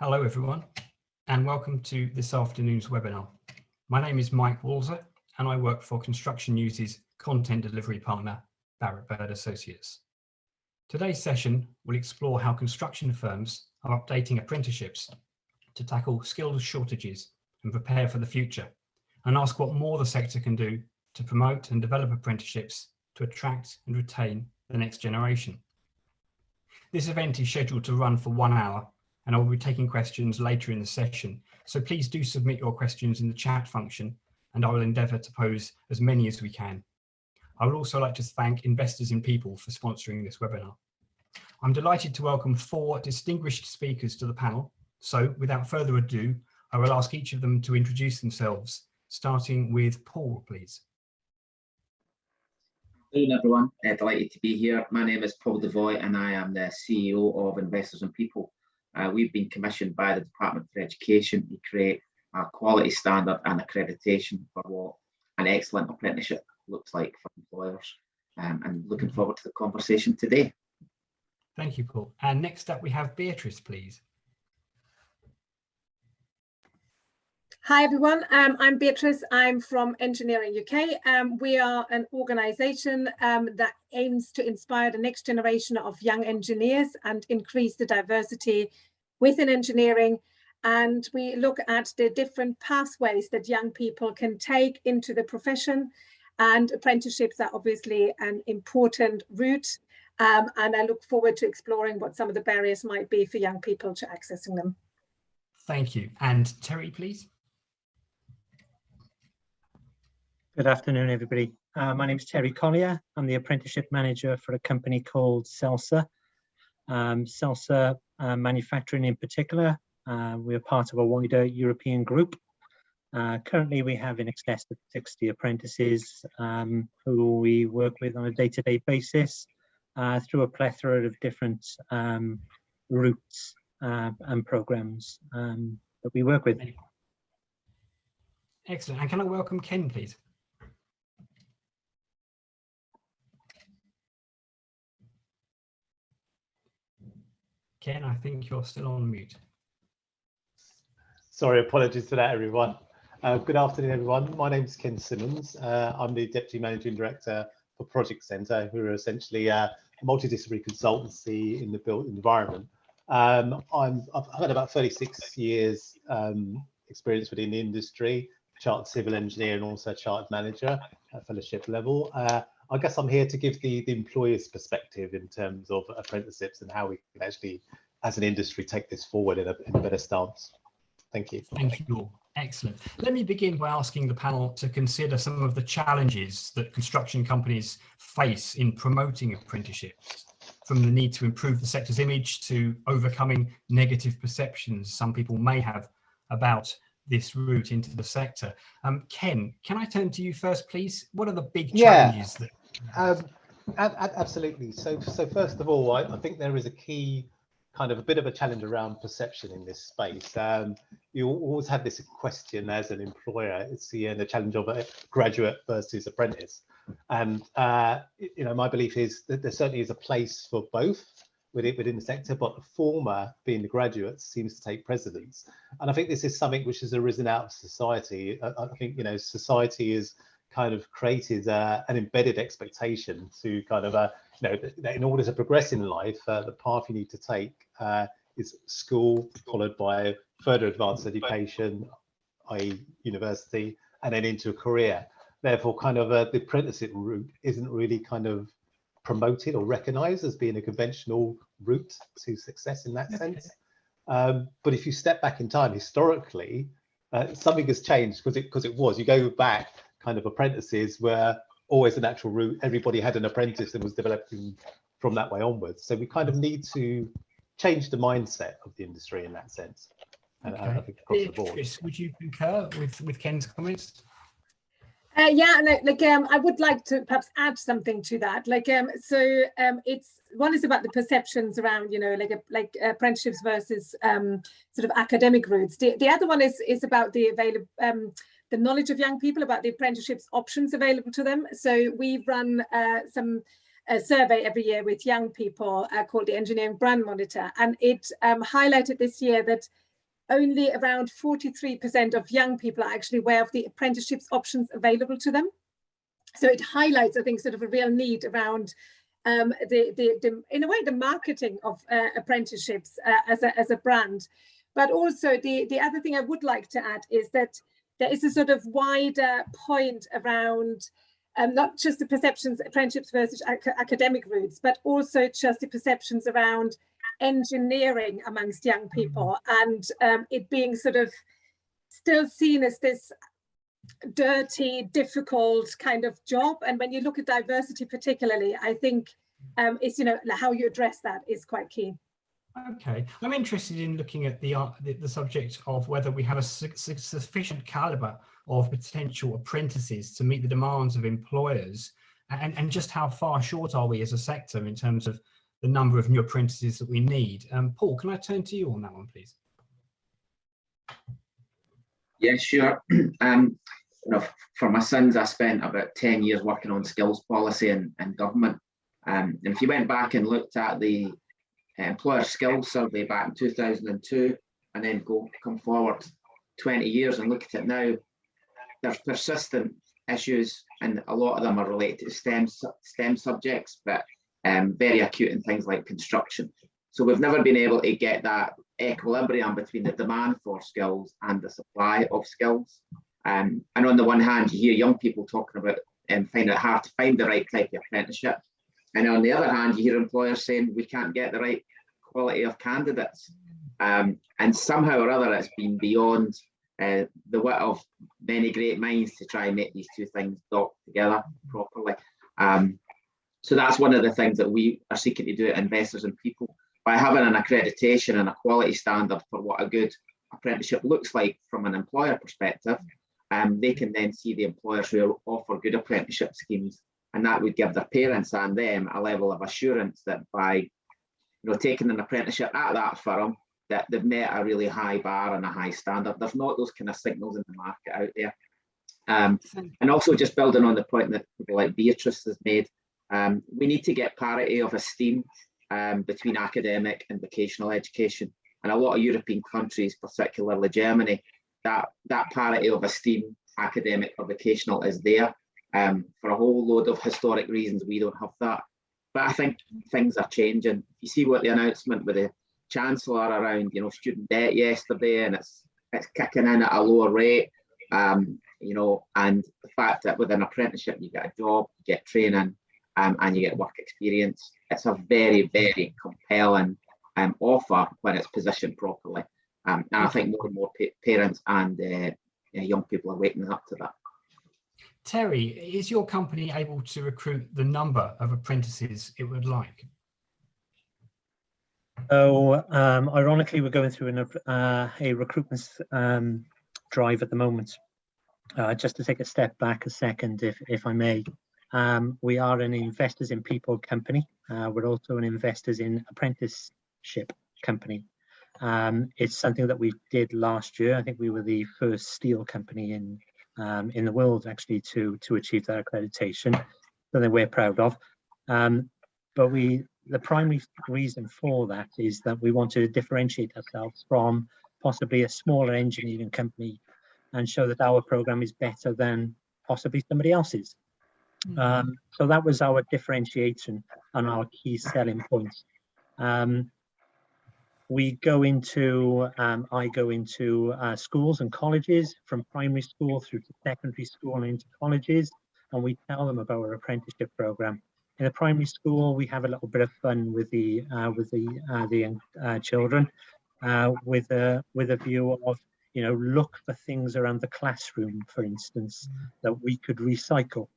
Hello everyone, and welcome to this afternoon's webinar. My name is Mike Walzer, and I work for Construction News' content delivery partner, Barrett Byrd Associates. Today's session will explore how construction firms are updating apprenticeships to tackle skills shortages and prepare for the future, and ask what more the sector can do to promote and develop apprenticeships to attract and retain the next generation. This event is scheduled to run for 1 hour, and I will be taking questions later in the session. So please do submit your questions in the chat function, and I will endeavour to pose as many as we can. I would also like to thank Investors in People for sponsoring this webinar. I'm delighted to welcome 4 distinguished speakers to the panel. So without further ado, I will ask each of them to introduce themselves, starting with Paul, please. Good afternoon, everyone. Delighted to be here. My name is Paul Devoy, and I am the CEO of Investors in People. We've been commissioned by the Department for Education to create a quality standard and accreditation for what an excellent apprenticeship looks like for employers. And looking forward to the conversation today. Thank you, Paul. And next up, we have Beatrice, please. Hi everyone, I'm Beatrice. I'm from Engineering UK. We are an organisation that aims to inspire the next generation of young engineers and increase the diversity within engineering. And we look at the different pathways that young people can take into the profession, and apprenticeships are obviously an important route. And I look forward to exploring what some of the barriers might be for young people to accessing them. Thank you. And Terry, please. Good afternoon, everybody. My name is Terry Collier. I'm the apprenticeship manager for a company called Celsa. Celsa manufacturing in particular. We're part of a wider European group. Currently, we have in excess of 60 apprentices who we work with on a day-to-day basis through a plethora of different routes and programs that we work with. Excellent. And can I welcome Ken, please? Ken, I think you're still on mute. Sorry, apologies for that, everyone. Good afternoon, everyone. My name is Ken Simmons. I'm the Deputy Managing Director for Project Centre, who are essentially a multidisciplinary consultancy in the built environment. I've had about 36 years experience within the industry, chartered civil engineer and also chartered manager at fellowship level. I guess I'm here to give the employer's perspective in terms of apprenticeships and how we can actually, as an industry, take this forward in a better stance. Thank you. Thank you all. Excellent. Let me begin by asking the panel to consider some of the challenges that construction companies face in promoting apprenticeships, from the need to improve the sector's image to overcoming negative perceptions some people may have about this route into the sector. Ken, can I turn to you first, please? What are the big challenges that? Absolutely. So first of all, I think there is a key kind of a bit of a challenge around perception in this space. You always have this question as an employer, it's the challenge of a graduate versus apprentice. And you know, my belief is that there certainly is a place for both within the sector, but the former, being the graduates, seems to take precedence. And I think this is something which has arisen out of society. I think, you know, society has kind of created an embedded expectation to kind of, you know, that in order to progress in life, the path you need to take is school, followed by further advanced education, i.e. university, and then into a career. Therefore, kind of the apprenticeship route isn't really kind of promoted or recognized as being a conventional route to success in that sense. But if you step back in time, historically, something has changed because it was. You go back, kind of apprentices were always a natural route. Everybody had an apprentice and was developing from that way onwards. So we kind of need to change the mindset of the industry in that sense. And Okay. I think across the board. Beatrice, would you concur with Ken's comments? Yeah, no, like I would like to perhaps add something to that. Like it's one is about the perceptions around, you know, like apprenticeships versus sort of academic routes. The other one is about the the knowledge of young people about the apprenticeships options available to them. So we run a survey every year with young people called the Engineering Brand Monitor, and it highlighted this year that only around 43% of young people are actually aware of the apprenticeships options available to them. So it highlights, I think, sort of a real need around in a way, the marketing of apprenticeships as a brand. But also the other thing I would like to add is that there is a sort of wider point around not just the perceptions, apprenticeships versus academic routes, but also just the perceptions around engineering amongst young people, and it being sort of still seen as this dirty, difficult kind of job. And when you look at diversity particularly, I think it's, you know, how you address that is quite key. Okay, I'm interested in looking at the subject of whether we have a sufficient calibre of potential apprentices to meet the demands of employers, and just how far short are we as a sector in terms of the number of new apprentices that we need. Paul, can I turn to you on that one, please? Yeah, sure. You know, for my sons, I spent about 10 years working on skills policy and government. And if you went back and looked at the employer skills survey back in 2002, and then come forward 20 years and look at it now, there's persistent issues, and a lot of them are related to STEM subjects, but very acute in things like construction. So we've never been able to get that equilibrium between the demand for skills and the supply of skills. And on the one hand, you hear young people talking about finding it hard to find the right type of apprenticeship. And on the other hand, you hear employers saying we can't get the right quality of candidates. And somehow or other, it's been beyond the wit of many great minds to try and make these two things dock together properly. So that's one of the things that we are seeking to do at Investors in People. By having an accreditation and a quality standard for what a good apprenticeship looks like from an employer perspective, they can then see the employers who offer good apprenticeship schemes, and that would give their parents and them a level of assurance that by taking an apprenticeship at that firm, that they've met a really high bar and a high standard. There's not those kind of signals in the market out there. And also just building on the point that people like Beatrice has made, we need to get parity of esteem between academic and vocational education. And a lot of European countries, particularly Germany, that parity of esteem, academic or vocational, is there. For a whole load of historic reasons, we don't have that. But I think things are changing. You see what the announcement with the Chancellor around, student debt yesterday, and it's kicking in at a lower rate. And the fact that with an apprenticeship you get a job, you get training, and you get work experience. It's a very, very compelling offer when it's positioned properly. And I think more and more parents and young people are waking up to that. Terry, is your company able to recruit the number of apprentices it would like? So, ironically, we're going through a recruitment drive at the moment. Just to take a step back a second, if I may. We are an Investors in People company. We're also an Investors in Apprenticeship company. It's something that we did last year. I think we were the first steel company in the world actually to achieve that accreditation, something we're proud of. But the primary reason for that is that we want to differentiate ourselves from possibly a smaller engineering company and show that our program is better than possibly somebody else's. So that was our differentiation and our key selling points. I go into schools and colleges, from primary school through to secondary school and into colleges, and we tell them about our apprenticeship program. In the primary school, we have a little bit of fun with the children, with a view of look for things around the classroom, for instance, that we could recycle,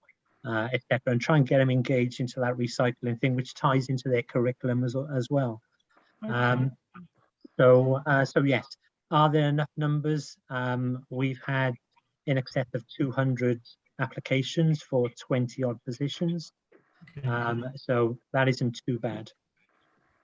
etc., and try and get them engaged into that recycling thing, which ties into their curriculum as well. Okay. So yes, are there enough numbers? We've had in excess of 200 applications for 20 odd positions. So that isn't too bad.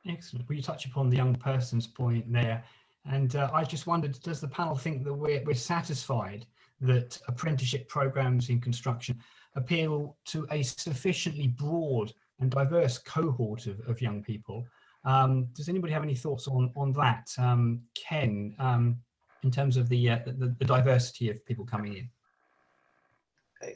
Excellent. Well, you touch upon the young person's point there, and I just wondered, does the panel think that we're satisfied that apprenticeship programs in construction appeal to a sufficiently broad and diverse cohort of young people? Does anybody have any thoughts on that? Ken, in terms of the diversity of people coming in?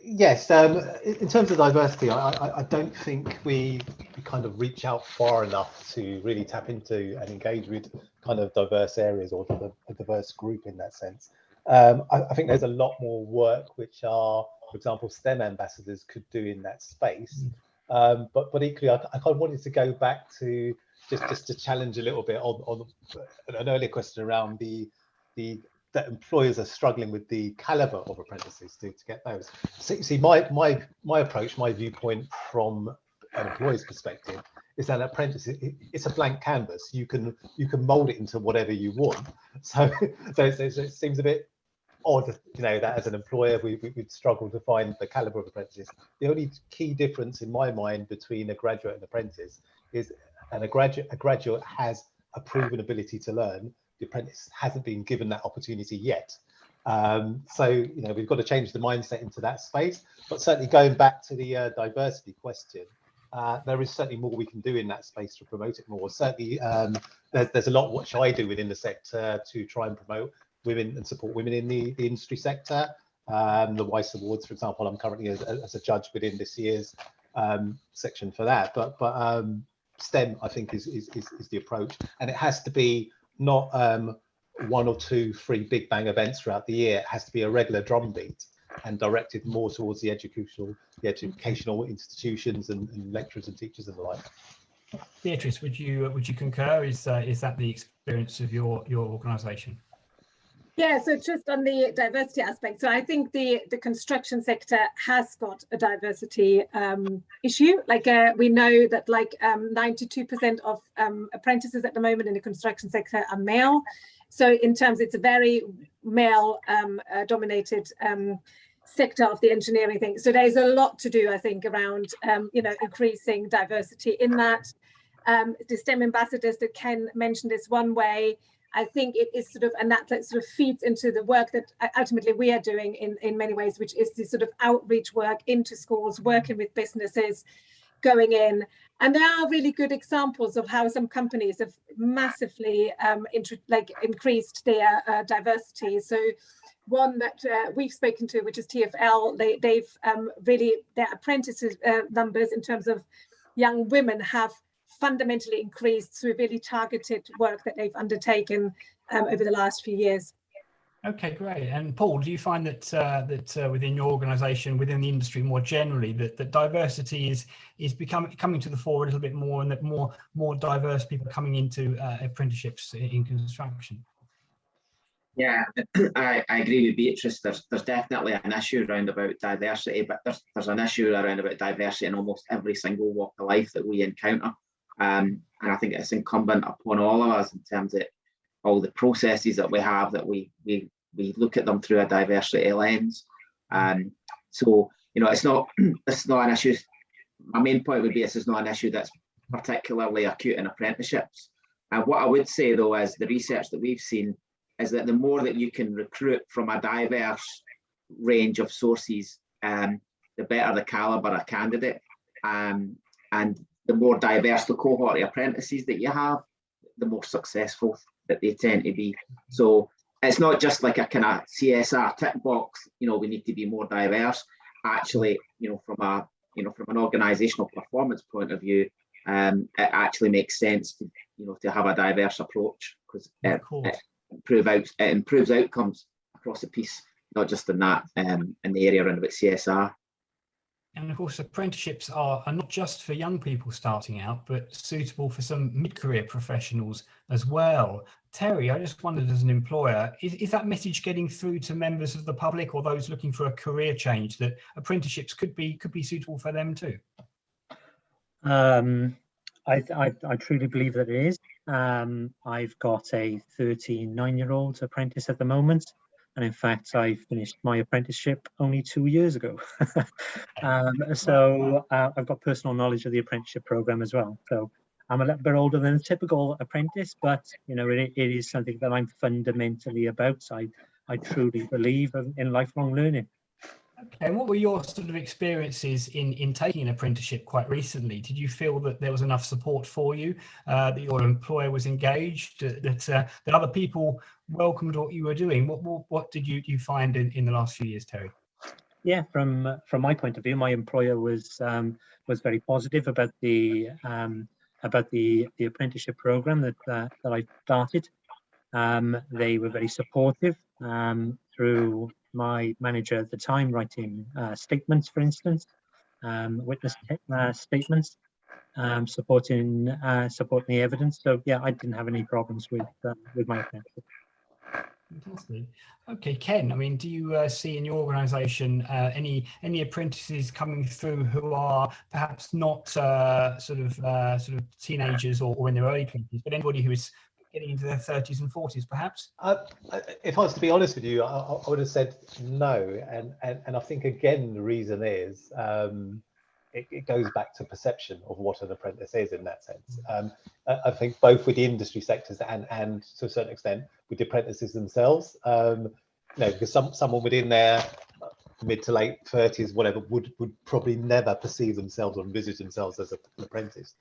Yes, in terms of diversity, I don't think we kind of reach out far enough to really tap into and engage with kind of diverse areas or a diverse group in that sense. I think there's a lot more work which our, for example, STEM ambassadors could do in that space. But equally, I kind of wanted to go back to just to challenge a little bit on an earlier question around that employers are struggling with the caliber of apprentices to get those. See, my approach, my viewpoint from an employer's perspective is that an apprentice, it's a blank canvas. You can mold it into whatever you want. So it seems a bit odd, you know, that as an employer we'd struggle to find the caliber of apprentices. The only key difference in my mind between a graduate and apprentice is a graduate has a proven ability to learn. The apprentice hasn't been given that opportunity yet. So, you know, we've got to change the mindset into that space. But certainly going back to the diversity question, there is certainly more we can do in that space to promote it more. Certainly, there's a lot which I do within the sector to try and promote women and support women in the industry sector. The Weiss Awards, for example, I'm currently as a judge within this year's section for that. But STEM, I think, is the approach, and it has to be not 1 or 2, 3 big bang events throughout the year. It has to be a regular drumbeat and directed more towards the educational institutions and lecturers and teachers and the like. Beatrice, would you concur? Is that the experience of your organisation? Yeah, so just on the diversity aspect, so I think the construction sector has got a diversity issue. Like we know that like 92% of apprentices at the moment in the construction sector are male. So in terms, it's a very male dominated sector of the engineering thing. So there's a lot to do, I think, around you know, increasing diversity in that. The STEM ambassadors that Ken mentioned is one way. I think it is sort of, and that sort of feeds into the work that ultimately we are doing in many ways, which is the sort of outreach work into schools, working with businesses, going in. And there are really good examples of how some companies have massively increased their diversity. So one that we've spoken to, which is TfL, they've really, their apprentices numbers in terms of young women have fundamentally increased through really targeted work that they've undertaken over the last few years. Okay, great. And Paul, do you find that within your organisation, within the industry more generally, that diversity is coming to the fore a little bit more, and that more diverse people coming into apprenticeships in construction? Yeah, I agree with Beatrice. There's definitely an issue around about diversity, but there's an issue around about diversity in almost every single walk of life that we encounter. And I think it's incumbent upon all of us in terms of all the processes that we have, that we look at them through a diversity lens. So, you know, it's not an issue. My main point would be this is not an issue that's particularly acute in apprenticeships. And what I would say, though, is the research that we've seen is that the more that you can recruit from a diverse range of sources, the better the caliber of candidate. And the more diverse the cohort of apprentices that you have, the more successful that they tend to be. So it's not just like a kind of CSR tick box, you know, we need to be more diverse. Actually, you know, from an organizational performance point of view, it actually makes sense to, you know, to have a diverse approach, because it improves outcomes across the piece, not just in that in the area around about CSR. And of course, apprenticeships are not just for young people starting out, but suitable for some mid-career professionals as well. Terry, I just wondered, as an employer, is that message getting through to members of the public or those looking for a career change, that apprenticeships could be suitable for them too? I truly believe that it is. I've got a 39-year-old apprentice at the moment. And in fact, I finished my apprenticeship only 2 years ago. So I've got personal knowledge of the apprenticeship program as well. So I'm a little bit older than a typical apprentice, but you know, it is something that I'm fundamentally about. I truly believe in lifelong learning. Okay, and what were your sort of experiences in taking an apprenticeship quite recently? Did you feel that there was enough support for you, that your employer was engaged, that other people welcomed what you were doing? What did you find in the last few years, Terry? Yeah, from my point of view, my employer was very positive about the apprenticeship program that I started. They were very supportive through my manager at the time writing statements, for instance, witness statements, supporting the evidence. So yeah, I didn't have any problems with my apprenticeship. Fantastic. Okay, Ken, I mean, do you see in your organisation any apprentices coming through who are perhaps not sort of teenagers or in their early 20s, but anybody who is getting into their 30s and 40s, perhaps? If I was to be honest with you, I would have said no, and I think again the reason is it goes back to perception of what an apprentice is in that sense. I think both with the industry sectors and to a certain extent with the apprentices themselves, because someone within their mid to late 30s, whatever, would probably never perceive themselves or envisage themselves as an apprentice.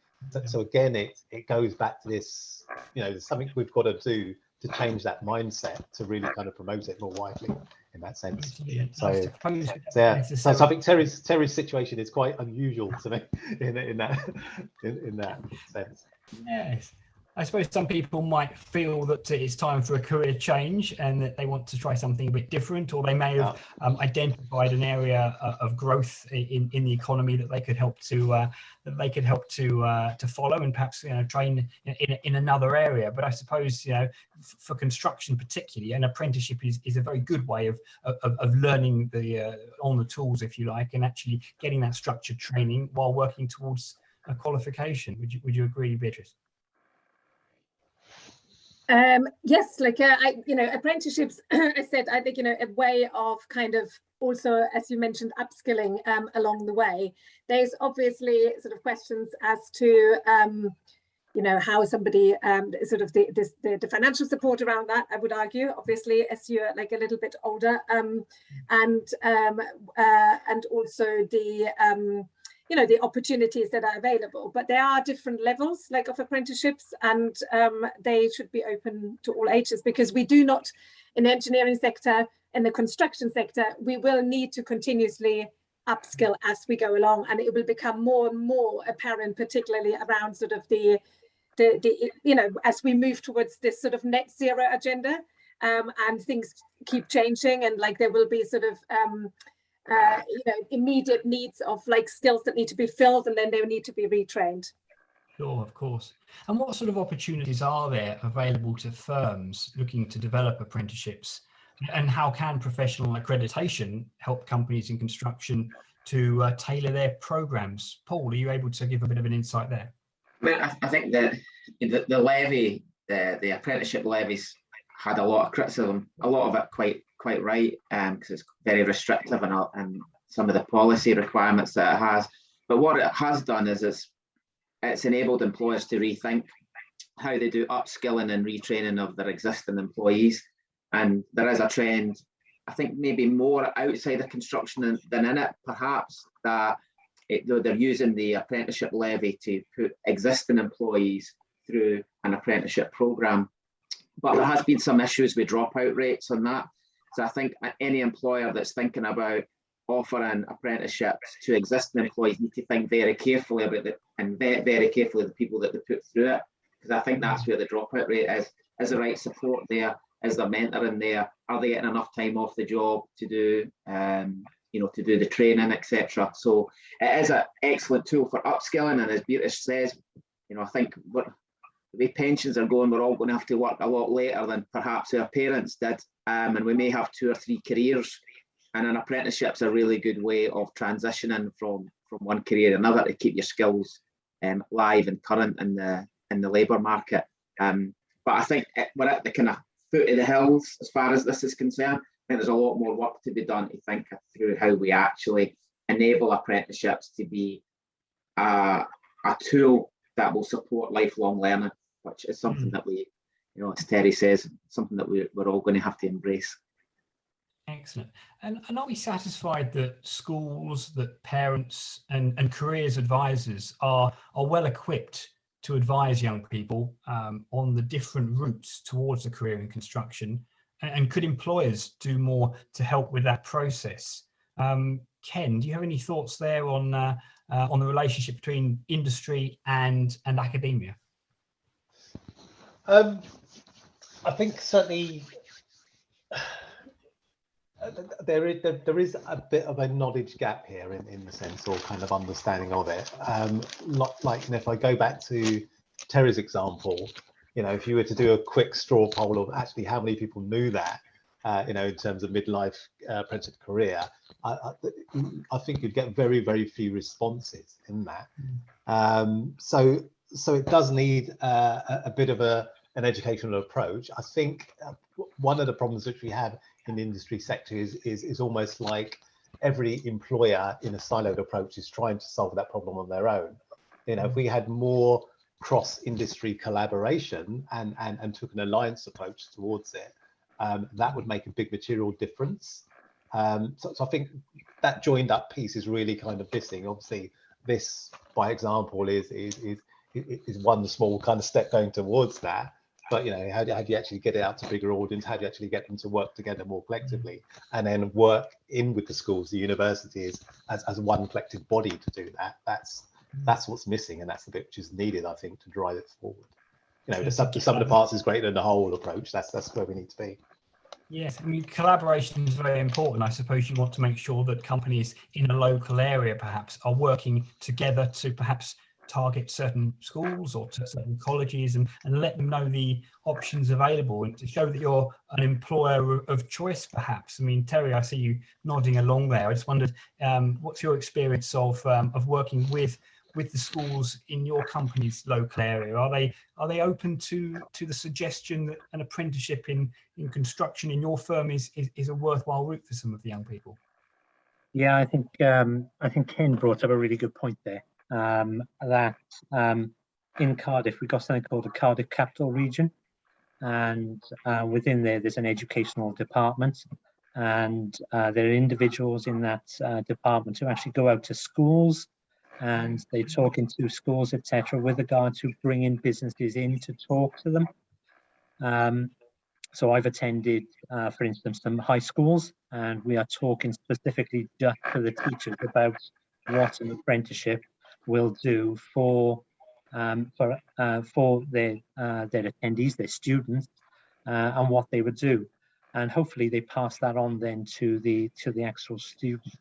So again, it goes back to this, there's something we've got to do to change that mindset to really kind of promote it more widely in that sense. So I think Terry's situation is quite unusual to me in that sense. Yes. I suppose some people might feel that it's time for a career change and that they want to try something a bit different, or they may have identified an area of growth in the economy that they could help to follow and perhaps train in another area. But I suppose for construction particularly, an apprenticeship is a very good way of learning on the tools, if you like, and actually getting that structured training while working towards a qualification. Would you agree, Beatrice? Yes, apprenticeships, I said, I think, a way of kind of also, as you mentioned, upskilling along the way. There's obviously sort of questions as to, how somebody sort of the financial support around that, I would argue, obviously, as you're like a little bit older, and also the opportunities that are available. But there are different levels of apprenticeships, and they should be open to all ages, because we do not, in the engineering sector, in the construction sector, we will need to continuously upskill as we go along, and it will become more and more apparent, particularly around sort of the as we move towards this sort of net zero agenda, and things keep changing, and there will be sort of immediate needs of skills that need to be filled, and then they will need to be retrained. Sure, of course. And what sort of opportunities are there available to firms looking to develop apprenticeships, and how can professional accreditation help companies in construction to tailor their programs? Paul, are you able to give a bit of an insight there? Well, I think that the levy, the apprenticeship levies, had a lot of criticism, a lot of it quite right, because it's very restrictive and some of the policy requirements that it has. But what it has done is it's enabled employers to rethink how they do upskilling and retraining of their existing employees. And there is a trend, I think maybe more outside of construction than in it, perhaps, that they're using the apprenticeship levy to put existing employees through an apprenticeship programme. But there has been some issues with dropout rates on that. So I think any employer that's thinking about offering apprenticeships to existing employees need to think very carefully about it, and very carefully the people that they put through it, because I think that's where the dropout rate is. Is the right support there? Is there mentoring there? Are they getting enough time off the job to do to do the training, etc.? So it is an excellent tool for upskilling, and as Beatrice says, I think the way pensions are going, we're all going to have to work a lot later than perhaps our parents did, and we may have 2 or 3 careers, and an apprenticeship's a really good way of transitioning from one career to another to keep your skills live and current in the labour market. But I think we're at the kind of foot of the hills as far as this is concerned. I think there's a lot more work to be done to think through how we actually enable apprenticeships to be a tool that will support lifelong learning, which is something that we, as Terry says, something that we're all going to have to embrace. Excellent. And are we satisfied that schools, that parents and careers advisors are well equipped to advise young people on the different routes towards a career in construction? And could employers do more to help with that process? Ken, do you have any thoughts there on the relationship between industry and academia? I think certainly there is a bit of a knowledge gap here in the sense, or kind of understanding of it. Like, if I go back to Terry's example, if you were to do a quick straw poll of actually how many people knew that, in terms of midlife apprenticeship career, I think you'd get very, very few responses in that. So it does need a bit of an educational approach. I think one of the problems which we have in the industry sector is almost like every employer in a siloed approach is trying to solve that problem on their own. If we had more cross-industry collaboration and took an alliance approach towards it, that would make a big material difference. So I think that joined up piece is really kind of missing. Obviously, this, by example, is one small kind of step going towards that. But how do you actually get it out to bigger audience? How do you actually get them to work together more collectively, and then work in with the schools, the universities, as one collective body to do that? That's what's missing, and that's the bit which is needed, I think, to drive it forward. The sum of the parts is greater than the whole approach. That's where we need to be. Yes, I mean, collaboration is very important. I suppose you want to make sure that companies in a local area perhaps are working together to perhaps target certain schools or to certain colleges and let them know the options available, and to show that you're an employer of choice, perhaps. I mean, Terry, I see you nodding along there. I just wondered, what's your experience of working with the schools in your company's local area? Are they open to the suggestion that an apprenticeship in construction in your firm is a worthwhile route for some of the young people? Yeah, I think Ken brought up a really good point there. That in Cardiff, we've got something called the Cardiff Capital Region, and within there's an educational department, and there are individuals in that department who actually go out to schools, and they talk into schools, etc., with regard to bringing businesses in to talk to them. So I've attended, for instance, some high schools, and we are talking specifically just to the teachers about what an apprenticeship will do for their attendees, their students, and what they would do, and hopefully they pass that on then to the actual student.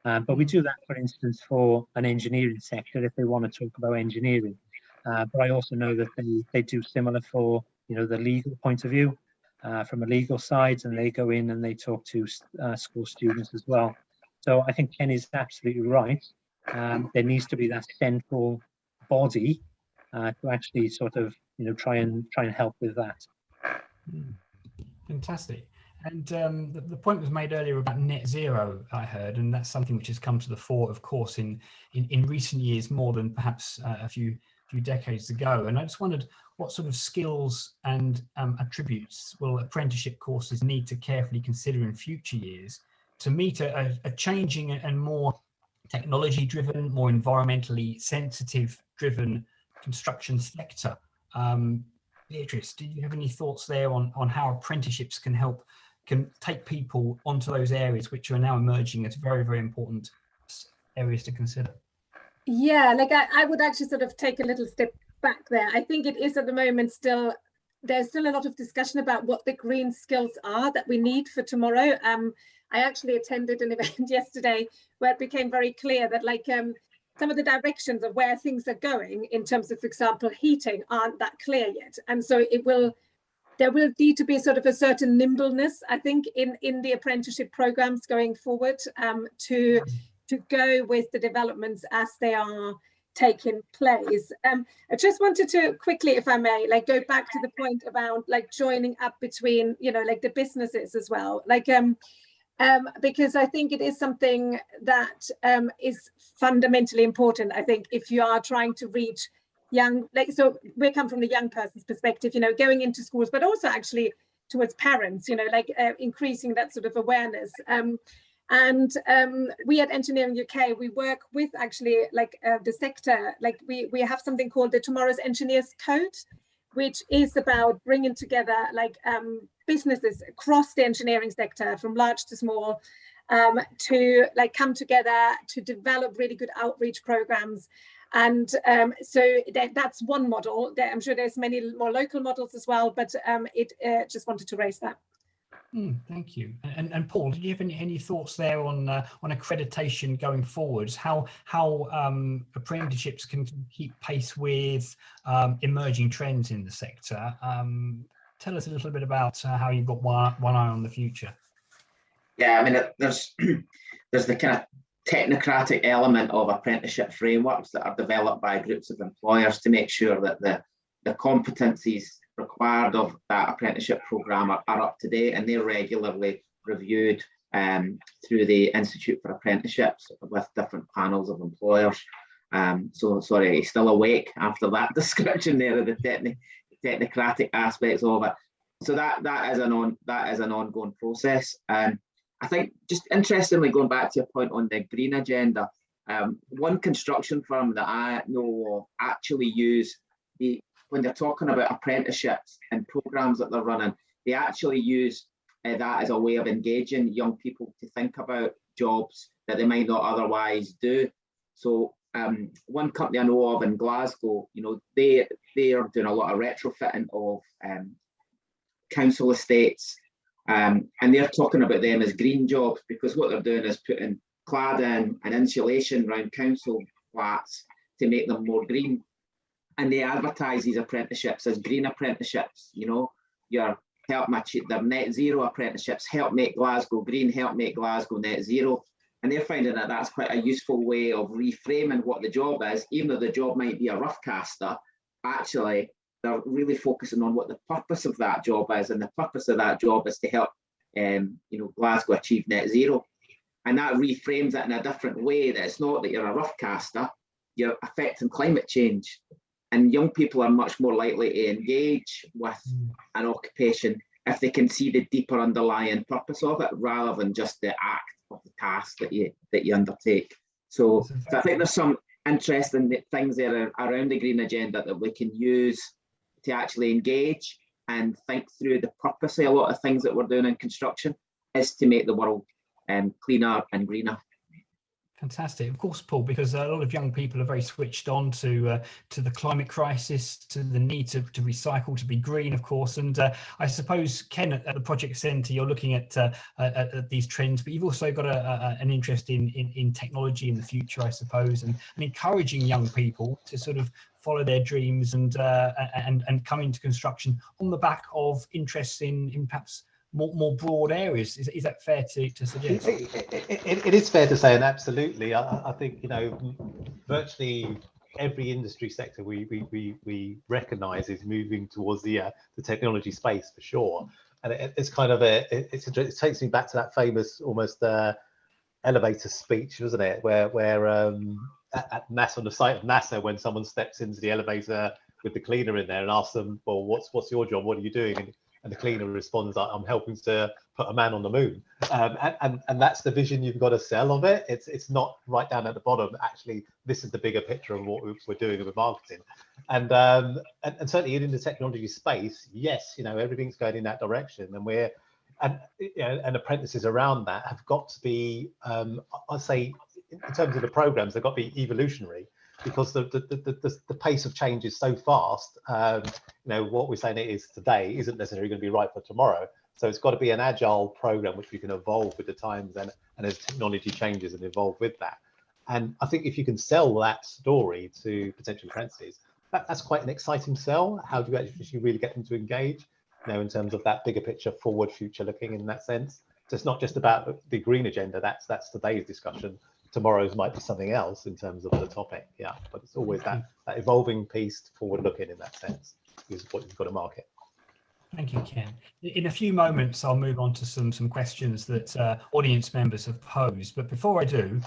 But we do that, for instance, for an engineering sector if they want to talk about engineering. But I also know that they do similar for the legal point of view, from a legal side, and they go in and they talk to school students as well. So I think Ken is absolutely right. There needs to be that central body to actually sort of try and help with that. Fantastic. And the point was made earlier about net zero, I heard, and that's something which has come to the fore, of course, in recent years, more than perhaps a few decades ago. And I just wondered what sort of skills and attributes will apprenticeship courses need to carefully consider in future years to meet a changing and more technology-driven, more environmentally sensitive-driven construction sector. Beatrice, do you have any thoughts there on how apprenticeships can take people onto those areas which are now emerging as very, very important areas to consider? Yeah, like I would actually sort of take a little step back there. I think it is at the moment there's still a lot of discussion about what the green skills are that we need for tomorrow. I actually attended an event yesterday where it became very clear that some of the directions of where things are going in terms of, for example, heating aren't that clear yet. And so there will need to be sort of a certain nimbleness, I think, in the apprenticeship programs going forward, to go with the developments as they are taking place. I just wanted to quickly, if I may, go back to the point about joining up between, the businesses as well, because I think it is something that is fundamentally important. I think if you are trying to reach young, so we come from the young person's perspective, going into schools, but also actually towards parents, you know, like increasing that sort of awareness. And we at Engineering UK, we work with actually like the sector, like we have something called the Tomorrow's Engineers Code, which is about bringing together like businesses across the engineering sector, from large to small, to like come together to develop really good outreach programs. And so that's one model. I'm sure there's many more local models as well, but just wanted to raise that. Thank you. And Paul, did you have any thoughts there on accreditation going forwards? How apprenticeships can keep pace with emerging trends in the sector? Tell us a little bit about how you've got one eye on the future. Yeah, I mean, there's the kind of technocratic element of apprenticeship frameworks that are developed by groups of employers to make sure that the competencies required of that apprenticeship programme are up to date, and they're regularly reviewed through the Institute for Apprenticeships with different panels of employers. So sorry, still awake after that description there of the technocratic aspects of it. So that is an ongoing process. I think, just interestingly, going back to your point on the green agenda, one construction firm that I know of actually use when they're talking about apprenticeships and programs that they're running, they actually use that as a way of engaging young people to think about jobs that they might not otherwise do. So one company I know of in Glasgow, you know, they are doing a lot of retrofitting of council estates, and they're talking about them as green jobs, because what they're doing is putting cladding and insulation around council flats to make them more green. And they advertise these apprenticeships as green apprenticeships. You know, they're net zero apprenticeships, help make Glasgow green, help make Glasgow net zero. And they're finding that that's quite a useful way of reframing what the job is. Even though the job might be a rough caster, actually they're really focusing on what the purpose of that job is, and the purpose of that job is to help Glasgow achieve net zero. And that reframes it in a different way, that it's not that you're a rough caster, you're affecting climate change. And young people are much more likely to engage with an occupation if they can see the deeper underlying purpose of it, rather than just the act of the task that you undertake. So I think there's some interesting things there around the green agenda that we can use to actually engage and think through the purpose of a lot of things that we're doing in construction is to make the world cleaner and greener. Fantastic. Of course, Paul, because a lot of young people are very switched on to the climate crisis, to the need to recycle, to be green, of course. And I suppose, Ken, at the Project Centre, you're looking at these trends, but you've also got an interest in technology in the future, I suppose, and encouraging young people to sort of follow their dreams and come into construction on the back of interests in perhaps more broad areas. Is that fair to suggest? It is fair to say, and absolutely. I think, you know, virtually every industry sector we recognise is moving towards the technology space for sure. And it's kind of it takes me back to that famous almost elevator speech, wasn't it? Where at NASA, on the site of NASA, when someone steps into the elevator with the cleaner in there and asks them, well, what's your job? What are you doing? And the cleaner responds, I'm helping to put a man on the moon. And that's the vision you've got to sell of it. It's not right down at the bottom. Actually, this is the bigger picture of what we're doing with marketing. And certainly in the technology space, yes, you know, everything's going in that direction. And apprentices around that have got to be, I'd say, in terms of the programs, they've got to be evolutionary, because the pace of change is so fast. You know, what we're saying it is today isn't necessarily going to be right for tomorrow. So it's got to be an agile program which we can evolve with the times and as technology changes and evolve with that. And I think if you can sell that story to potential apprentices, that's quite an exciting sell. How do you actually really get them to engage? You know, in terms of that bigger picture, forward, future looking in that sense. So it's not just about the green agenda. That's today's discussion. Tomorrow's might be something else in terms of the topic, yeah, but it's always that evolving piece, forward looking in that sense, is what you've got to market. Thank you, Ken. In a few moments, I'll move on to some questions that audience members have posed. But before I do,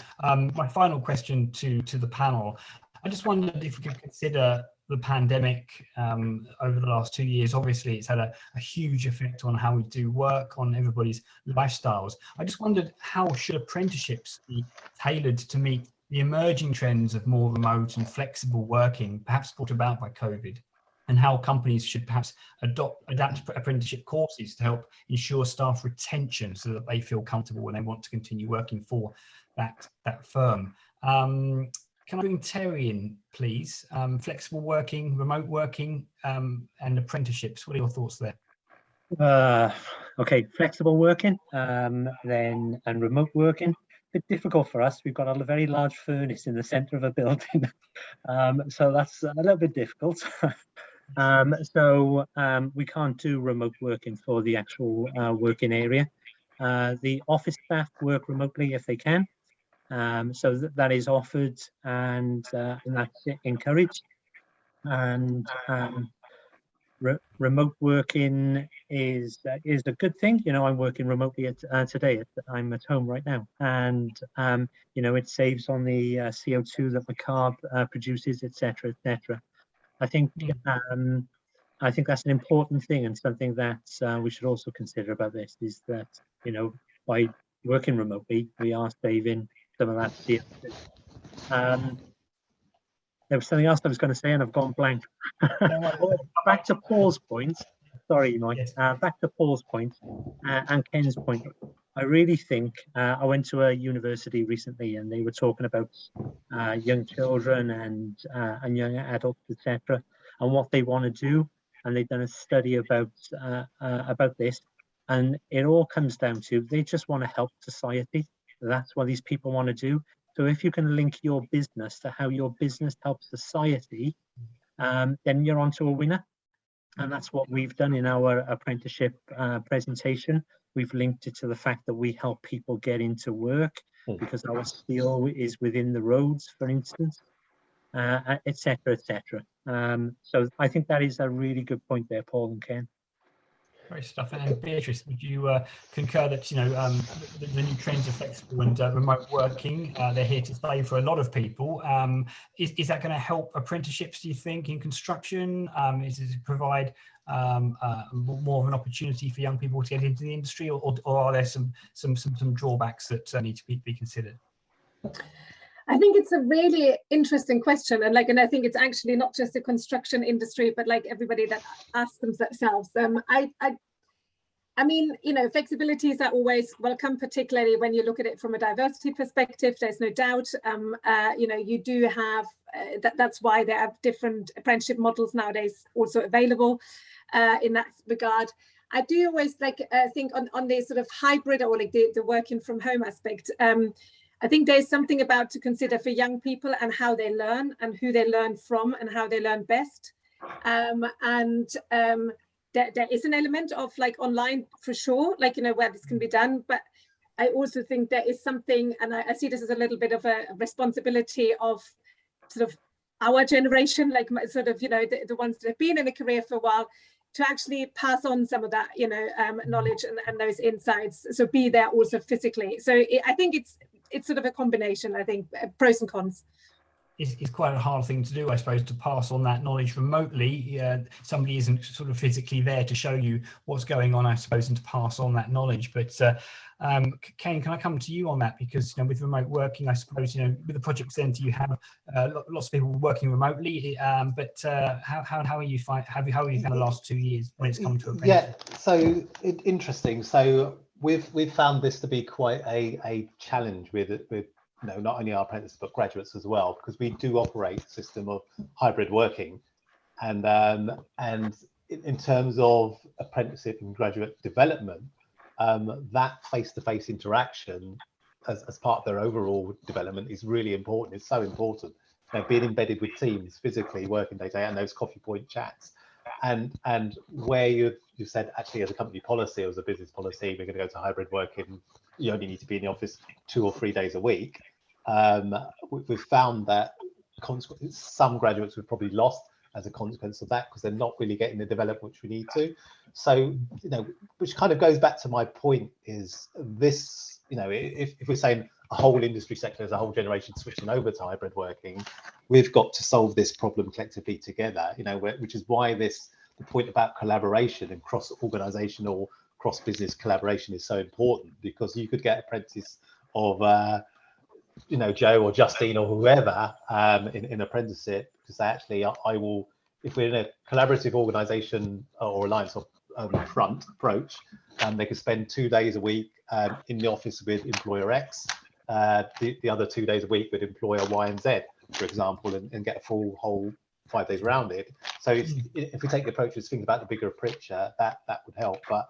my final question to the panel, I just wondered if we could consider the pandemic over the last 2 years, obviously it's had a huge effect on how we do work, on everybody's lifestyles. I just wondered, how should apprenticeships be tailored to meet the emerging trends of more remote and flexible working, perhaps brought about by COVID, and how companies should perhaps adapt apprenticeship courses to help ensure staff retention so that they feel comfortable when they want to continue working for that firm. Can I bring Terry in, please? Flexible working, remote working, and apprenticeships. What are your thoughts there? Okay, flexible working, then and remote working. Bit difficult for us. We've got a very large furnace in the centre of a building, so that's a little bit difficult. We can't do remote working for the actual working area. The office staff work remotely if they can. So that is offered and that's encouraged. And remote working is a good thing. You know, I'm working remotely today. I'm at home right now, and you know, it saves on the CO2 that the car produces, etc., etc. I think that's an important thing, and something that we should also consider about this is that, you know, by working remotely, we are saving some of that CO2. There was something else I was going to say and I've gone blank. Back to Paul's point. Sorry, Mike. Yes. Back to Paul's point and Ken's point. I really think I went to a university recently and they were talking about young children and young adults, etc., and what they want to do. And they've done a study about this, and it all comes down to they just want to help society. That's what these people want to do. So if you can link your business to how your business helps society, then you're onto a winner. And that's what we've done in our apprenticeship presentation. We've linked it to the fact that we help people get into work because our steel is within the roads, for instance, etc., etc. So I think that is a really good point there, Paul and Ken. Great stuff. And Beatrice, would you concur that, you know, the new trends of flexible and remote working, they're here to stay for a lot of people? Is that going to help apprenticeships, do you think, in construction? Is it provide more of an opportunity for young people to get into the industry, or are there some drawbacks that need to be considered? I think it's a really interesting question, and I think it's actually not just the construction industry, but like everybody that asks themselves. I mean, you know, flexibilities are always welcome, particularly when you look at it from a diversity perspective. There's no doubt. You know, you do have that's why there are different apprenticeship models nowadays also available in that regard. I do always think on the sort of hybrid or like the working from home aspect. I think there's something about to consider for young people and how they learn and who they learn from and how they learn best. There is an element of like online for sure, like, you know, where this can be done. But I also think there is something, and I see this as a little bit of a responsibility of sort of our generation, like sort of, you know, the ones that have been in a career for a while, to actually pass on some of that, you know, knowledge and those insights. So be there also physically. So I think it's sort of a combination, I think, pros and cons. It's quite a hard thing to do, I suppose, to pass on that knowledge remotely. Somebody isn't sort of physically there to show you what's going on, I suppose, and to pass on that knowledge. But Ken, can I come to you on that? Because, you know, with remote working, I suppose, you know, with the project centre, you have lots of people working remotely. But how are you found the last 2 years when it's come to apprenticeship? Yeah, so interesting. So we've found this to be quite a challenge with you know, not only our apprentices but graduates as well, because we do operate a system of hybrid working, and in terms of apprenticeship and graduate development, that face-to-face interaction as part of their overall development is really important. It's so important, you know, being embedded with teams physically, working day to day, and those coffee point chats, and where you've said actually as a company policy or as a business policy, we're going to go to hybrid working, you only need to be in the office 2 or 3 days a week. We've found that some graduates we've probably lost as a consequence of that, because they're not really getting the development which we need to. So, you know, which kind of goes back to my point, is this, you know, if we're saying a whole industry sector, as a whole generation switching over to hybrid working, we've got to solve this problem collectively together, you know, which is why the point about collaboration and cross-organizational, cross-business collaboration is so important, because you could get apprentice of, you know, Joe or Justine or whoever in apprenticeship, because actually I will, if we're in a collaborative organization or alliance of front approach, they could spend 2 days a week in the office with employer X, the other 2 days a week with employer Y and Z, for example, and get a whole 5 days rounded. So if we take the approach of thinking about the bigger picture, that would help. But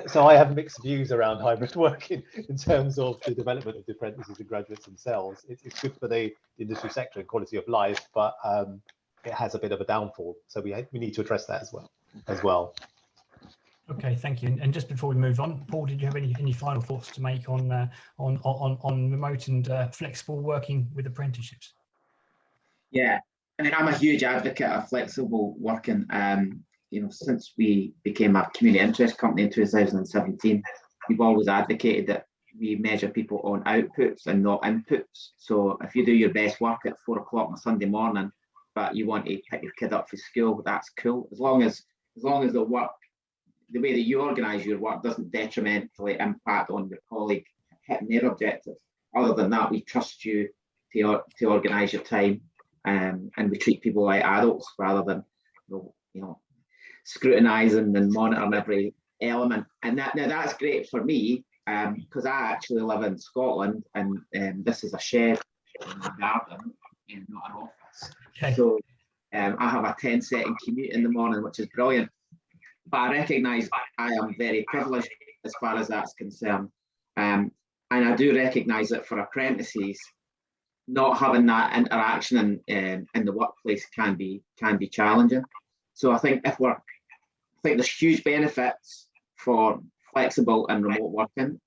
so I have mixed views around hybrid working in terms of the development of the apprentices and graduates themselves. It's good for the industry sector and quality of life, but it has a bit of a downfall. So we need to address that as well. Okay, thank you. And just before we move on, Paul, did you have any final thoughts to make on remote and flexible working with apprenticeships? Yeah, I mean, I'm a huge advocate of flexible working. You know, since we became a community interest company in 2017, we've always advocated that we measure people on outputs and not inputs. So if you do your best work at 4 o'clock on a Sunday morning, but you want to pick your kid up for school, that's cool. As long as the work, the way that you organise your work doesn't detrimentally impact on your colleague hitting their objectives. Other than that, we trust you to organise your time, and we treat people like adults rather than, you know, scrutinising and monitoring every element. And that's great for me, because I actually live in Scotland, and this is a shed in my garden, and not an office. Okay. So I have a 10-second commute in the morning, which is brilliant. But I recognise I am very privileged as far as that's concerned, and I do recognise that for apprentices, not having that interaction in the workplace can be challenging. So I think there's huge benefits for flexible and remote working,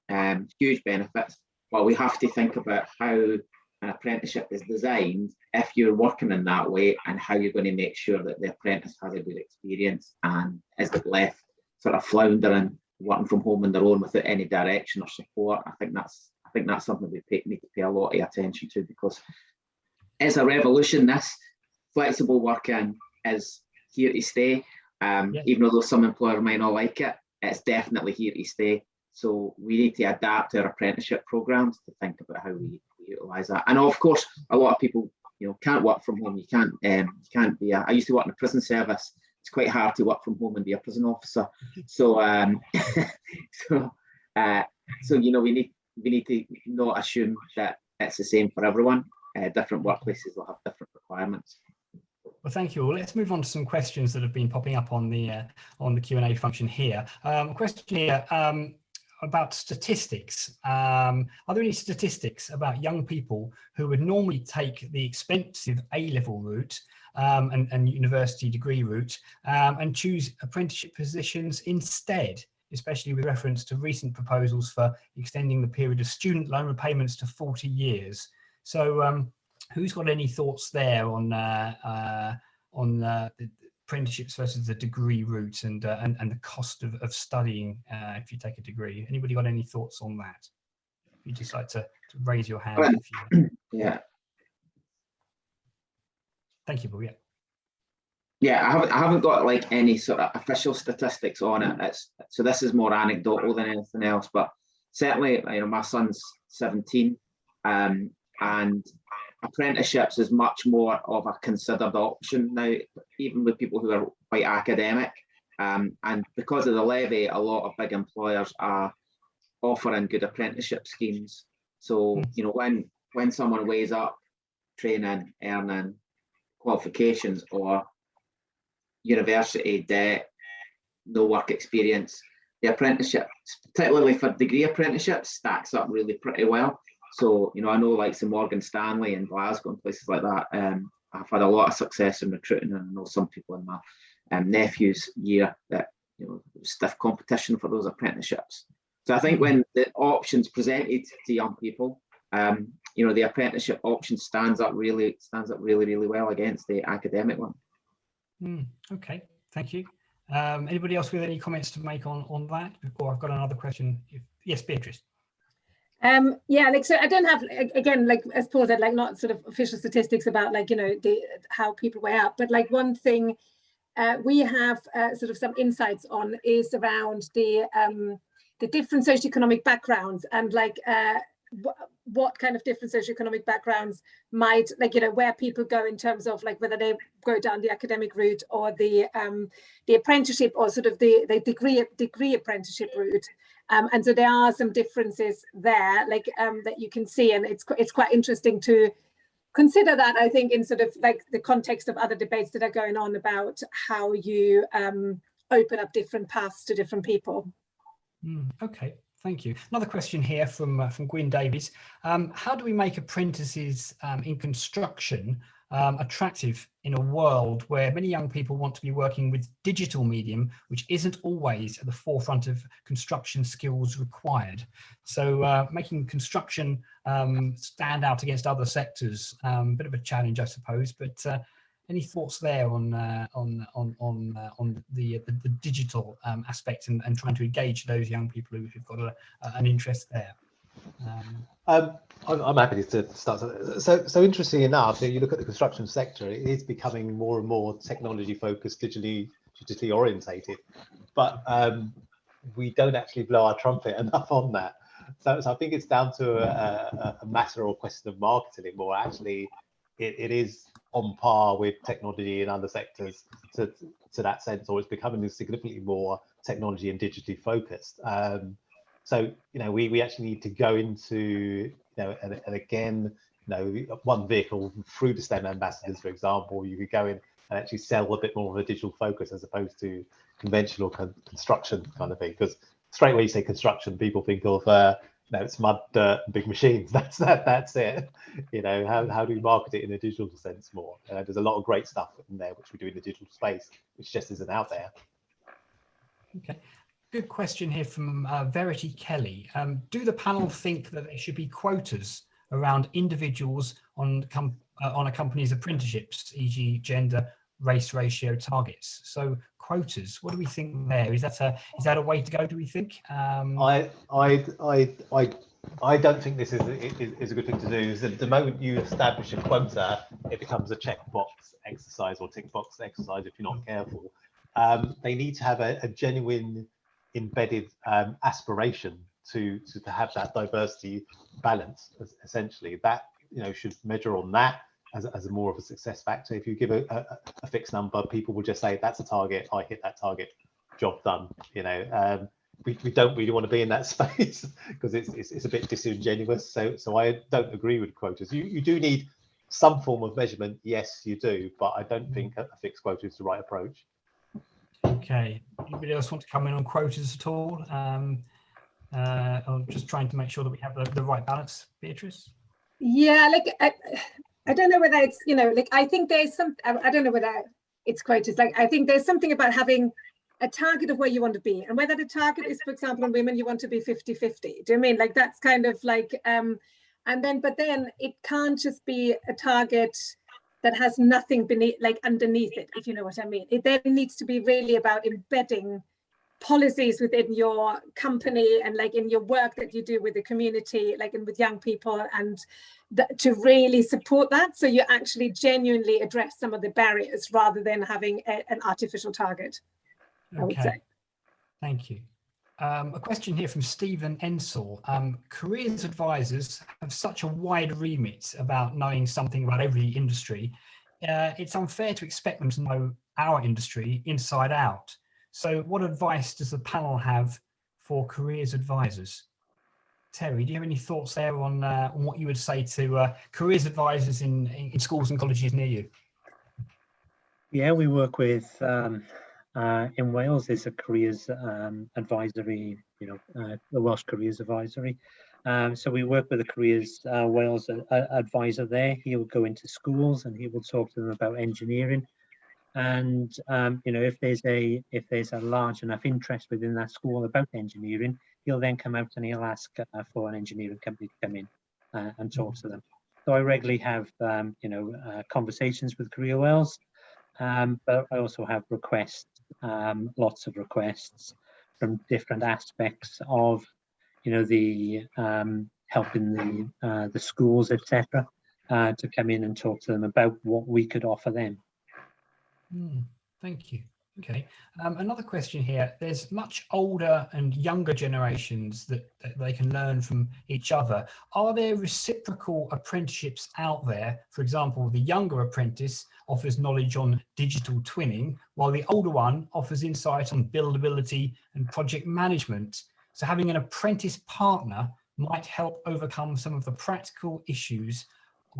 huge benefits. But we have to think about how an apprenticeship is designed if you're working in that way, and how you're going to make sure that the apprentice has a good experience and isn't left sort of floundering, working from home on their own without any direction or support. I think that's something we need to pay a lot of attention to, because it's a revolution. This flexible working is here to stay. Even though some employers might not like it, it's definitely here to stay. So we need to adapt our apprenticeship programs to think about how we utilise that. And of course, a lot of people, you know, can't work from home. You can't be. I used to work in the prison service. It's quite hard to work from home and be a prison officer. So, so you know, we need to not assume that it's the same for everyone. Different workplaces will have different requirements. Well, thank you all. Let's move on to some questions that have been popping up on the Q&A function here. A question here about statistics. Are there any statistics about young people who would normally take the expensive A-level route and university degree route and choose apprenticeship positions instead, especially with reference to recent proposals for extending the period of student loan repayments to 40 years? So who's got any thoughts there on the apprenticeships versus the degree route and the cost of studying if you take a degree? Anybody got any thoughts on that? You just like to raise your hand. If you... Yeah. Thank you, Paul. Yeah. Yeah, I haven't got like any sort of official statistics on it. So this is more anecdotal than anything else. But certainly, you know, my son's 17, and apprenticeships is much more of a considered option now, even with people who are quite academic. And because of the levy, a lot of big employers are offering good apprenticeship schemes. So, you know, when someone weighs up training, earning, qualifications, or university debt, no work experience, the apprenticeship, particularly for degree apprenticeships, stacks up really pretty well. So, you know, I know like some Morgan Stanley and Glasgow and places like that, I've had a lot of success in recruiting, and I know some people in my nephew's year that, you know, stiff competition for those apprenticeships. So I think when the options presented to young people, you know, the apprenticeship option stands up really well against the academic one. Okay, thank you. Anybody else with any comments to make on that before I've got another question? Yes, Beatrice. Yeah, like, so I don't have, again, like as Paul said, like not sort of official statistics about like, you know, how people weigh up, but like one thing we have sort of some insights on is around the different socioeconomic backgrounds and like what kind of different socioeconomic backgrounds might, like, you know, where people go in terms of like whether they go down the academic route or the apprenticeship or sort of the degree apprenticeship route. And so there are some differences there, like that you can see, and it's quite interesting to consider that, I think, in sort of like the context of other debates that are going on about how you open up different paths to different people. Okay, thank you. Another question here from Gwyn Davies. How do we make apprentices in construction attractive in a world where many young people want to be working with digital medium, which isn't always at the forefront of construction skills required? So making construction stand out against other sectors, bit of a challenge, I suppose. But any thoughts there on the digital aspect and trying to engage those young people who've got an interest there? I'm happy to start. So interestingly enough, you look at the construction sector, it is becoming more and more technology focused, digitally orientated, but we don't actually blow our trumpet enough on that. So I think it's down to a matter or question of marketing more. Actually, it is on par with technology in other sectors to that sense, or it's becoming significantly more technology and digitally focused. So, you know, we actually need to go into, you know, and again, you know, one vehicle through the STEM ambassadors, for example, you could go in and actually sell a bit more of a digital focus as opposed to conventional construction kind of thing. Because straight away you say construction, people think of, you know, it's mud, dirt, and big machines. That's it. You know, how do we market it in a digital sense more? There's a lot of great stuff in there which we do in the digital space, which just isn't out there. Okay. Good question here from Verity Kelly. Do the panel think that there should be quotas around individuals on a company's apprenticeships, e.g. gender, race ratio targets? So quotas, what do we think there? Is that a way to go, do we think? I don't think this is a good thing to do. Is that the moment you establish a quota, it becomes a checkbox exercise or tick box exercise if you're not careful. They need to have a genuine embedded aspiration to have that diversity balance. Essentially, that, you know, should measure on that as a more of a success factor. If you give a fixed number, people will just say that's a target, I hit that target, job done. You know, we don't really want to be in that space because it's a bit disingenuous. So I don't agree with quotas. You do need some form of measurement, yes you do, but I don't think a fixed quota is the right approach. Okay, anybody else want to come in on quotas at all? I'm just trying to make sure that we have the right balance. Beatrice? Yeah, like I don't know whether it's, you know, like I think there's some, I don't know whether it's quotas. Like I think there's something about having a target of where you want to be, and whether the target is, for example, on women, you want to be 50-50. Do you know what I mean? Like that's kind of like, but then it can't just be a target that has nothing beneath, like underneath it, if you know what I mean. It then needs to be really about embedding policies within your company and like in your work that you do with the community, like and with young people, and to really support that. So you actually genuinely address some of the barriers rather than having an artificial target, I would say. Thank you. A question here from Stephen Ensor. Careers advisors have such a wide remit about knowing something about every industry. It's unfair to expect them to know our industry inside out. So what advice does the panel have for careers advisors? Terry, do you have any thoughts there on what you would say to careers advisors in schools and colleges near you? Yeah, we work with in Wales, there's a careers advisory, you know, the Welsh Careers Advisory. So we work with the Careers Wales advisor there. He will go into schools and he will talk to them about engineering. And you know, if there's a large enough interest within that school about engineering, he'll then come out and he'll ask for an engineering company to come in and talk to them. So I regularly have you know, conversations with Career Wales. But I also have requests, lots of requests from different aspects of, you know, the helping the schools, etc., to come in and talk to them about what we could offer them. Thank you. Okay. Another question here. There's much older and younger generations that they can learn from each other. Are there reciprocal apprenticeships out there? For example, the younger apprentice offers knowledge on digital twinning, while the older one offers insight on buildability and project management. So having an apprentice partner might help overcome some of the practical issues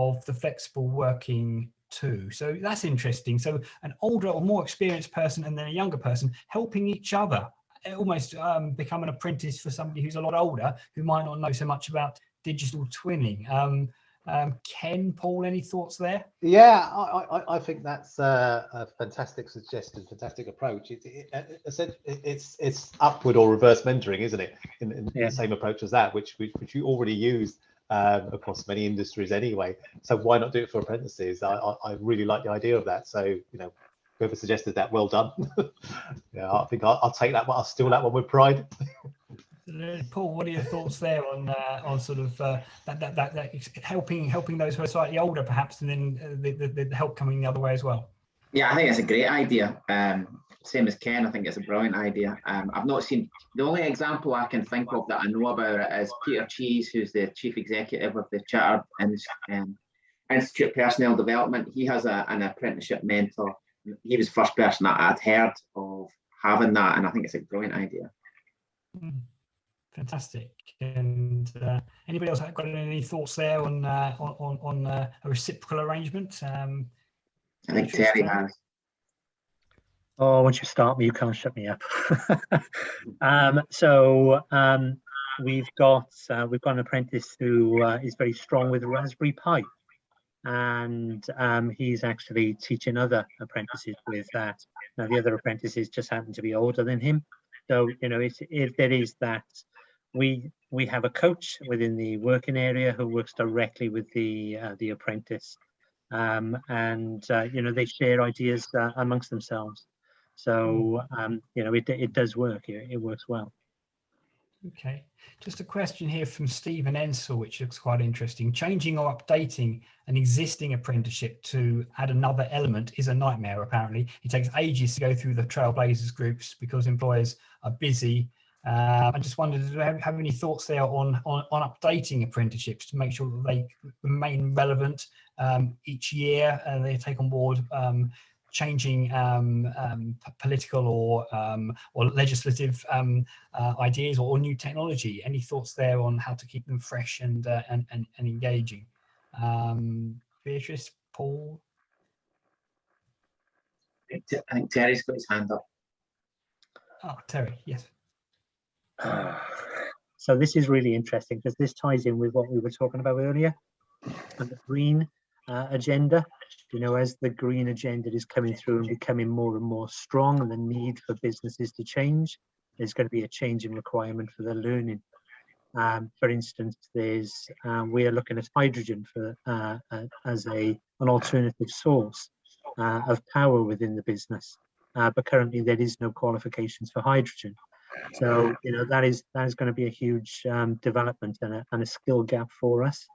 of the flexible working too. So that's interesting. So an older or more experienced person and then a younger person helping each other, almost become an apprentice for somebody who's a lot older who might not know so much about digital twinning. Ken, Paul, any thoughts there? Yeah, I think that's a fantastic suggestion, fantastic approach. It's upward or reverse mentoring, isn't it? In the same approach as that, which you already use across many industries anyway. So why not do it for apprentices? I really like the idea of that. So, you know, whoever suggested that, well done. Yeah, I think I'll take that one. I'll steal that one with pride. Paul, what are your thoughts there on sort of that helping those who are slightly older, perhaps, and then the help coming the other way as well? Yeah, I think it's a great idea. Same as Ken, I think it's a brilliant idea. I've not seen, the only example I can think of that I know about it is Peter Cheese, who's the chief executive of the Chartered Institute of Personnel Development. He has an apprenticeship mentor. He was the first person that I'd heard of having that, and I think it's a brilliant idea. Fantastic. And anybody else got any thoughts there on a reciprocal arrangement? I think Terry has. Oh, once you start me, you can't shut me up. We've got an apprentice who is very strong with Raspberry Pi, and he's actually teaching other apprentices with that. Now, the other apprentices just happen to be older than him, so you know, there is that. We have a coach within the working area who works directly with the apprentice, and you know, they share ideas amongst themselves. So you know, it does work. It works well. Okay, just a question here from Stephen Ensel, which looks quite interesting. Changing or updating an existing apprenticeship to add another element is a nightmare. Apparently, it takes ages to go through the Trailblazers groups because employers are busy. I just wondered, do you have any thoughts there on updating apprenticeships to make sure that they remain relevant each year and they take on board changing political or legislative ideas or new technology? Any thoughts there on how to keep them fresh and engaging? Beatrice, Paul? I think Terry's got his hand up. Oh, Terry, yes. So this is really interesting because this ties in with what we were talking about earlier and the green agenda. You know, as the green agenda is coming through and becoming more and more strong, and the need for businesses to change, there's going to be a change in requirement for the learning. For instance, we are looking at hydrogen as an alternative source of power within the business, but currently there is no qualifications for hydrogen. So you know, that is going to be a huge development and a skill gap for us,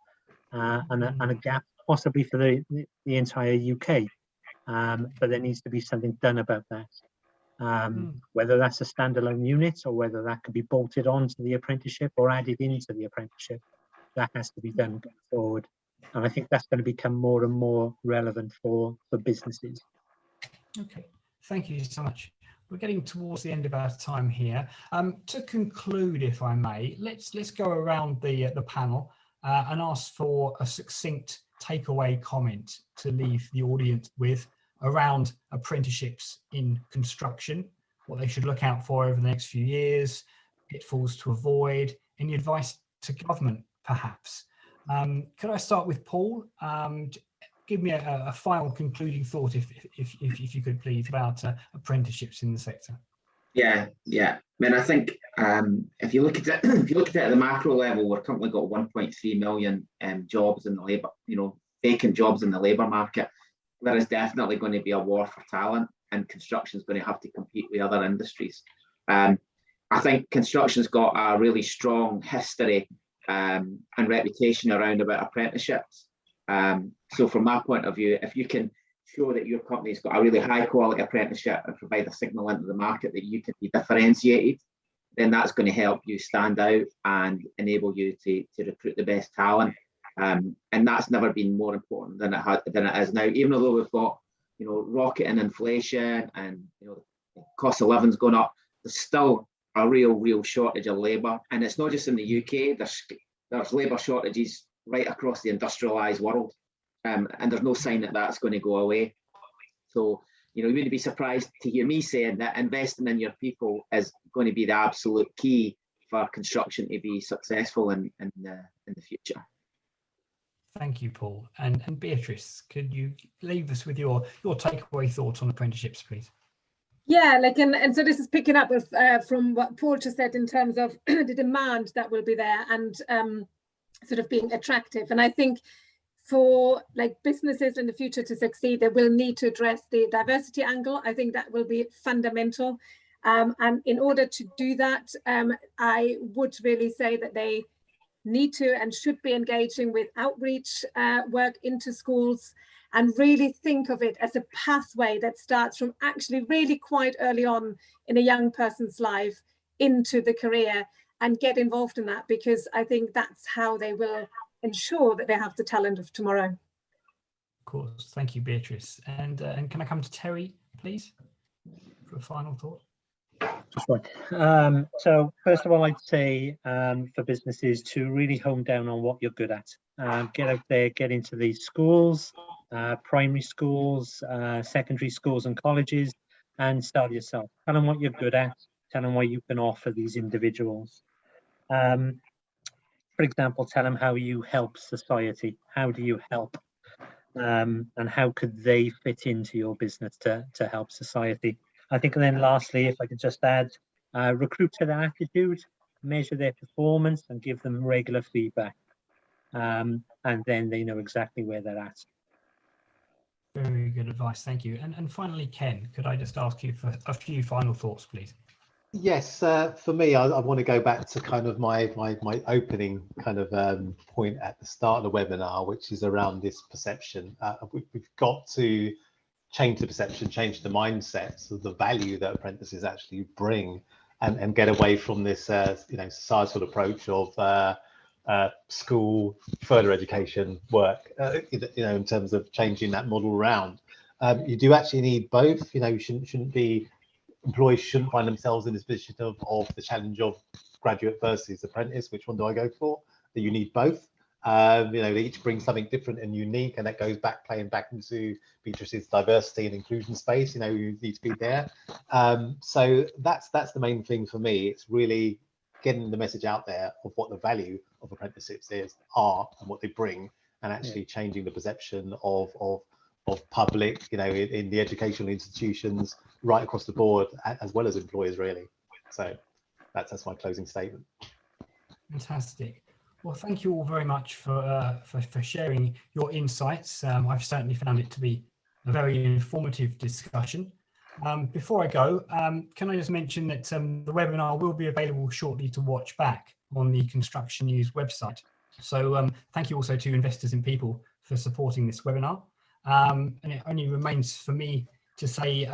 and a gap possibly for the entire UK. But there needs to be something done about that. Whether that's a standalone unit or whether that could be bolted onto the apprenticeship or added into the apprenticeship, that has to be done going forward. And I think that's going to become more and more relevant for businesses. Okay, thank you so much. We're getting towards the end of our time here. To conclude, if I may, let's go around the panel and ask for a succinct takeaway comment to leave the audience with around apprenticeships in construction, what they should look out for over the next few years, pitfalls to avoid, any advice to government, perhaps. Could I start with Paul? Give me a final concluding thought, if you could please, about apprenticeships in the sector. Yeah. I mean, I think if you look at it, at the macro level, we've currently got 1.3 million jobs in the labour, vacant jobs in the labour market. There is definitely going to be a war for talent, and construction is going to have to compete with other industries. I think construction's got a really strong history and reputation around about apprenticeships. So from my point of view, if you can show that your company's got a really high quality apprenticeship and provide a signal into the market that you can be differentiated, then that's going to help you stand out and enable you to recruit the best talent. And that's never been more important than it is now. Even although we've got, you know, rocketing inflation and, you know, the cost of living's going up, there's still a real shortage of labour. And it's not just in the UK. There's labour shortages right across the industrialised world, and there's no sign that that's going to go away. So, you know, you wouldn't be surprised to hear me saying that investing in your people is going to be the absolute key for construction to be successful in the future. Thank you, Paul. And Beatrice, could you leave us with your takeaway thoughts on apprenticeships, please? Yeah, like, and so this is picking up with, from what Paul just said in terms of the demand that will be there and sort of being attractive. And I think for like businesses in the future to succeed, they will need to address the diversity angle. I think that will be fundamental. And in order to do that, I would really say that they need to and should be engaging with outreach work into schools, and really think of it as a pathway that starts from actually really quite early on in a young person's life into the career, and get involved in that, because I think that's how they will ensure that they have the talent of tomorrow. Of course. Thank you, Beatrice. And can I come to Terry, please, for a final thought? Right. So first of all, I'd say for businesses to really hone down on what you're good at. Get out there, get into these schools, primary schools, secondary schools and colleges, and sell yourself. Tell them what you're good at. Tell them what you can offer these individuals. For example, tell them how you help society. How do you help? And how could they fit into your business to help society? I think, and then lastly, if I could just add, recruit to their attitude, measure their performance, and give them regular feedback. And then they know exactly where they're at. Very good advice, thank you. And finally, Ken, could I just ask you for a few final thoughts, please? Yes, for me, I want to go back to kind of my opening kind of point at the start of the webinar, which is around this perception. We've got to change the perception, change the mindset of the value that apprentices actually bring, and get away from this you know, societal approach of school, further education, work, you know, in terms of changing that model around. You do actually need both. You know, you shouldn't be, employees shouldn't find themselves in this position of the challenge of graduate versus apprentice. Which one do I go for? That you need both. You know, they each bring something different and unique, and that goes back, playing back into Beatrice's diversity and inclusion space. You know, you need to be there. So that's the main thing for me. It's really getting the message out there of what the value of apprenticeships are and what they bring, and actually changing the perception of public, you know, in the educational institutions right across the board, as well as employers, really. So that's my closing statement. Fantastic. Well, thank you all very much for sharing your insights. I've certainly found it to be a very informative discussion. Before I go, can I just mention that the webinar will be available shortly to watch back on the Construction News website. So thank you also to Investors in People for supporting this webinar. And it only remains for me to say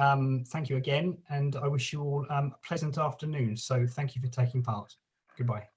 thank you again, and I wish you all a pleasant afternoon. So thank you for taking part. Goodbye.